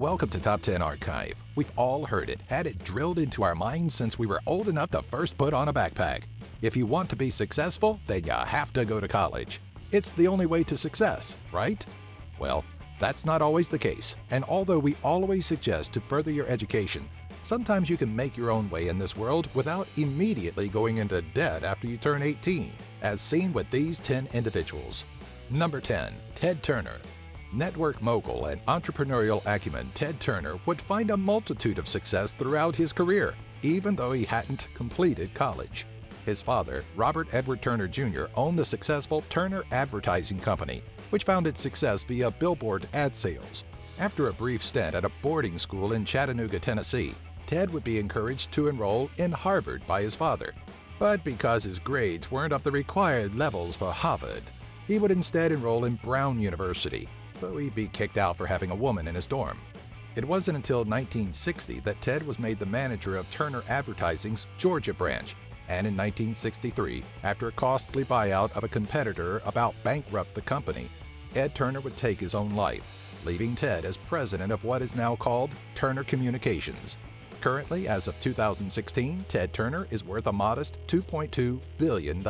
Welcome to Top 10 Archive. We've all heard it, had it drilled into our minds since we were old enough to first put on a backpack. If you want to be successful, then you have to go to college. It's the only way to success, right? Well, that's not always the case. And although we always suggest to further your education, sometimes you can make your own way in this world without immediately going into debt after you turn 18, as seen with these 10 individuals. Number 10, Ted Turner. Network mogul and entrepreneurial acumen Ted Turner would find a multitude of success throughout his career, even though he hadn't completed college. His father, Robert Edward Turner Jr., owned the successful Turner Advertising Company, which found its success via billboard ad sales. After a brief stint at a boarding school in Chattanooga, Tennessee, Ted would be encouraged to enroll in Harvard by his father. But because his grades weren't of the required levels for Harvard, he would instead enroll in Brown University, though he'd be kicked out for having a woman in his dorm. It wasn't until 1960 that Ted was made the manager of Turner Advertising's Georgia branch, and in 1963, after a costly buyout of a competitor about bankrupt the company, Ed Turner would take his own life, leaving Ted as president of what is now called Turner Communications. Currently, as of 2016, Ted Turner is worth a modest $2.2 billion.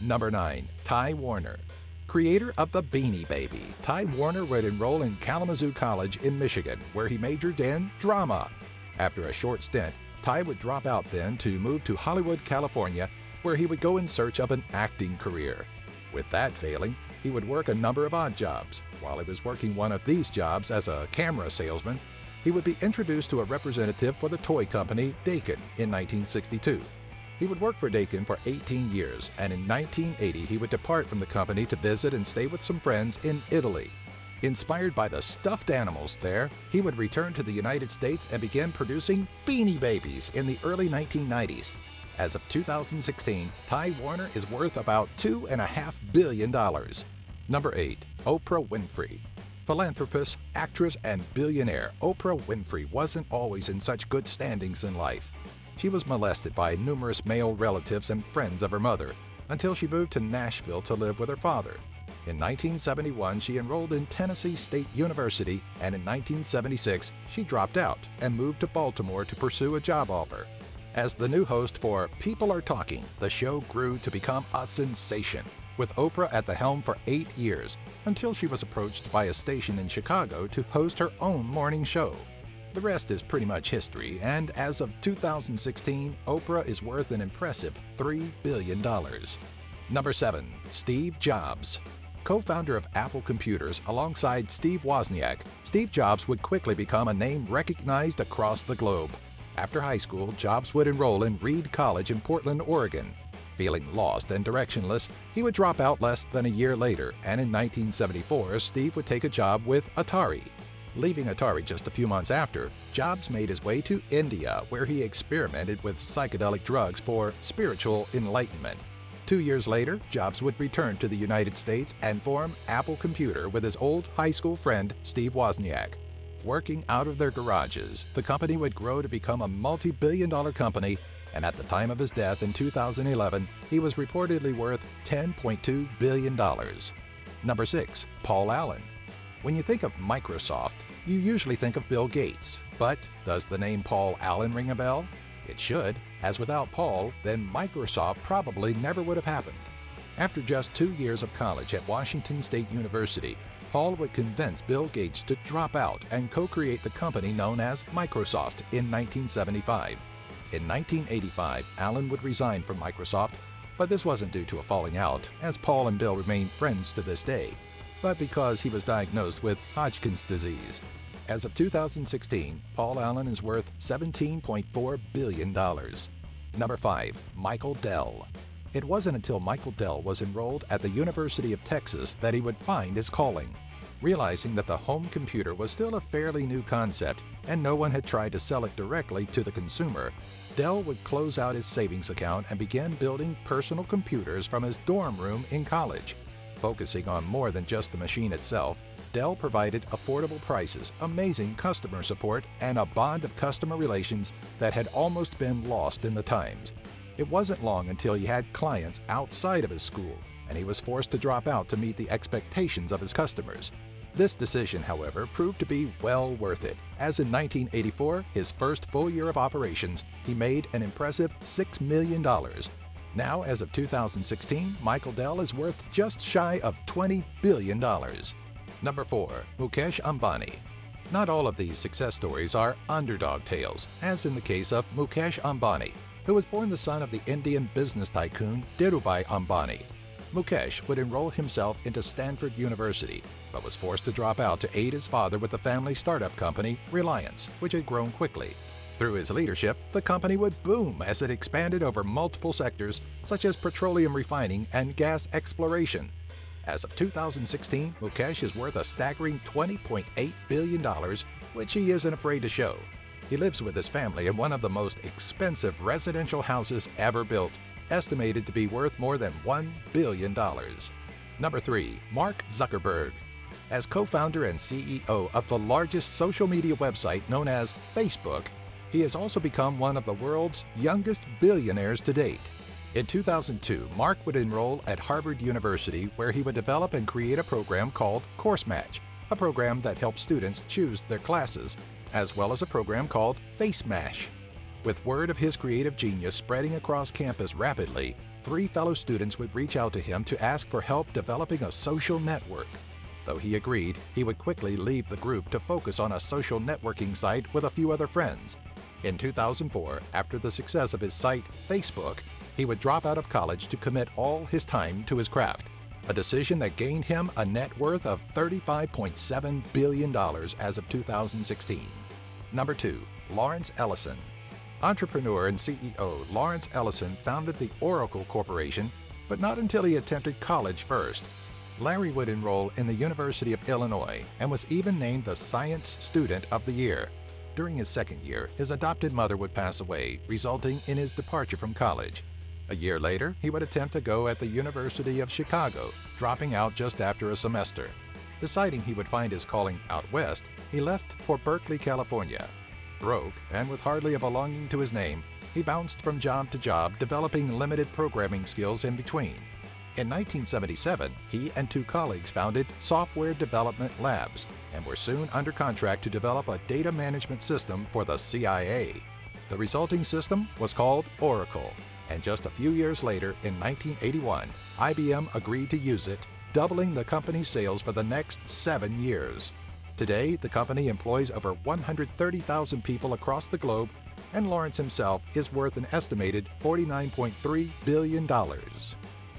Number 9, Ty Warner. Creator of the Beanie Baby, Ty Warner would enroll in Kalamazoo College in Michigan, where he majored in drama. After a short stint, Ty would drop out then to move to Hollywood, California, where he would go in search of an acting career. With that failing, he would work a number of odd jobs. While he was working one of these jobs as a camera salesman, he would be introduced to a representative for the toy company Dakin in 1962. He would work for Dakin for 18 years, and in 1980 he would depart from the company to visit and stay with some friends in Italy. Inspired by the stuffed animals there, he would return to the United States and begin producing Beanie Babies in the early 1990s. As of 2016, Ty Warner is worth about $2.5 billion. Number 8, Oprah Winfrey. Philanthropist, actress, and billionaire, Oprah Winfrey wasn't always in such good standings in life. She was molested by numerous male relatives and friends of her mother until she moved to Nashville to live with her father. In 1971, she enrolled in Tennessee State University, and in 1976, she dropped out and moved to Baltimore to pursue a job offer. As the new host for People Are Talking, the show grew to become a sensation, with Oprah at the helm for 8 years, until she was approached by a station in Chicago to host her own morning show. The rest is pretty much history, and as of 2016, Oprah is worth an impressive $3 billion. Number 7, Steve Jobs. Co-founder of Apple Computers alongside Steve Wozniak, Steve Jobs would quickly become a name recognized across the globe. After high school, Jobs would enroll in Reed College in Portland, Oregon. Feeling lost and directionless, he would drop out less than a year later, and in 1974, Steve would take a job with Atari. Leaving Atari just a few months after, Jobs made his way to India, where he experimented with psychedelic drugs for spiritual enlightenment. 2 years later, Jobs would return to the United States and form Apple Computer with his old high school friend Steve Wozniak. Working out of their garages, the company would grow to become a multi-billion-dollar company, and at the time of his death in 2011, he was reportedly worth $10.2 billion. Number 6, Paul Allen. When you think of Microsoft, you usually think of Bill Gates. But does the name Paul Allen ring a bell? It should, as without Paul, then Microsoft probably never would have happened. After just 2 years of college at Washington State University, Paul would convince Bill Gates to drop out and co-create the company known as Microsoft in 1975. In 1985, Allen would resign from Microsoft, but this wasn't due to a falling out, as Paul and Bill remain friends to this day, but because he was diagnosed with Hodgkin's disease. As of 2016, Paul Allen is worth $17.4 billion. Number 5, Michael Dell. It wasn't until Michael Dell was enrolled at the University of Texas that he would find his calling. Realizing that the home computer was still a fairly new concept and no one had tried to sell it directly to the consumer, Dell would close out his savings account and begin building personal computers from his dorm room in college. Focusing on more than just the machine itself, Dell provided affordable prices, amazing customer support, and a bond of customer relations that had almost been lost in the times. It wasn't long until he had clients outside of his school, and he was forced to drop out to meet the expectations of his customers. This decision, however, proved to be well worth it, as in 1984, his first full year of operations, he made an impressive $6 million. Now, as of 2016, Michael Dell is worth just shy of $20 billion. Number 4. Mukesh Ambani. Not all of these success stories are underdog tales, as in the case of Mukesh Ambani, who was born the son of the Indian business tycoon Dhirubhai Ambani. Mukesh would enroll himself into Stanford University, but was forced to drop out to aid his father with the family startup company, Reliance, which had grown quickly. Through his leadership, the company would boom as it expanded over multiple sectors such as petroleum refining and gas exploration. As of 2016, Mukesh is worth a staggering $20.8 billion, which he isn't afraid to show. He lives with his family in one of the most expensive residential houses ever built, estimated to be worth more than $1 billion. Number 3. Mark Zuckerberg. As co-founder and CEO of the largest social media website known as Facebook, he has also become one of the world's youngest billionaires to date. In 2002, Mark would enroll at Harvard University, where he would develop and create a program called Course Match, a program that helps students choose their classes, as well as a program called Face Mash. With word of his creative genius spreading across campus rapidly, 3 fellow students would reach out to him to ask for help developing a social network. Though he agreed, he would quickly leave the group to focus on a social networking site with a few other friends. In 2004, after the success of his site, Facebook, he would drop out of college to commit all his time to his craft, a decision that gained him a net worth of $35.7 billion as of 2016. Number 2. Lawrence Ellison. Entrepreneur and CEO Lawrence Ellison founded the Oracle Corporation, but not until he attempted college first. Larry would enroll in the University of Illinois and was even named the Science Student of the Year. During his second year, his adopted mother would pass away, resulting in his departure from college. A year later, he would attempt to go at the University of Chicago, dropping out just after a semester. Deciding he would find his calling out west, he left for Berkeley, California. Broke, and with hardly a belonging to his name, he bounced from job to job, developing limited programming skills in between. In 1977, he and 2 colleagues founded Software Development Labs and were soon under contract to develop a data management system for the CIA. The resulting system was called Oracle, and just a few years later, in 1981, IBM agreed to use it, doubling the company's sales for the next 7 years. Today, the company employs over 130,000 people across the globe, and Lawrence himself is worth an estimated $49.3 billion.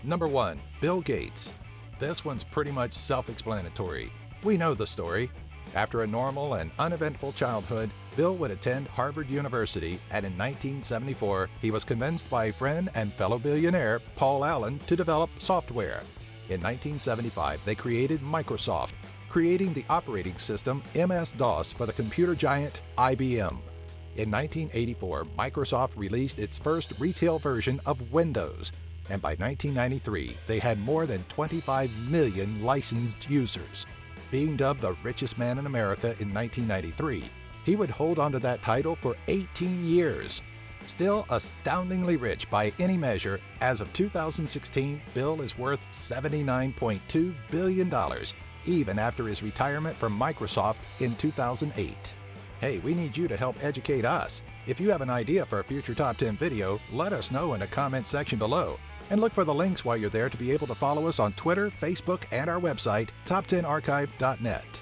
Number 1. Bill Gates. This one's pretty much self-explanatory. We know the story. After a normal and uneventful childhood, Bill would attend Harvard University, and in 1974, he was convinced by a friend and fellow billionaire, Paul Allen, to develop software. In 1975, they created Microsoft, creating the operating system MS-DOS for the computer giant IBM. In 1984, Microsoft released its first retail version of Windows, and by 1993, they had more than 25 million licensed users. Being dubbed the richest man in America in 1993, he would hold onto that title for 18 years. Still astoundingly rich by any measure, as of 2016, Bill is worth $79.2 billion, even after his retirement from Microsoft in 2008. Hey, we need you to help educate us. If you have an idea for a future Top 10 video, let us know in the comment section below. And look for the links while you're there to be able to follow us on Twitter, Facebook, and our website, top10archive.net.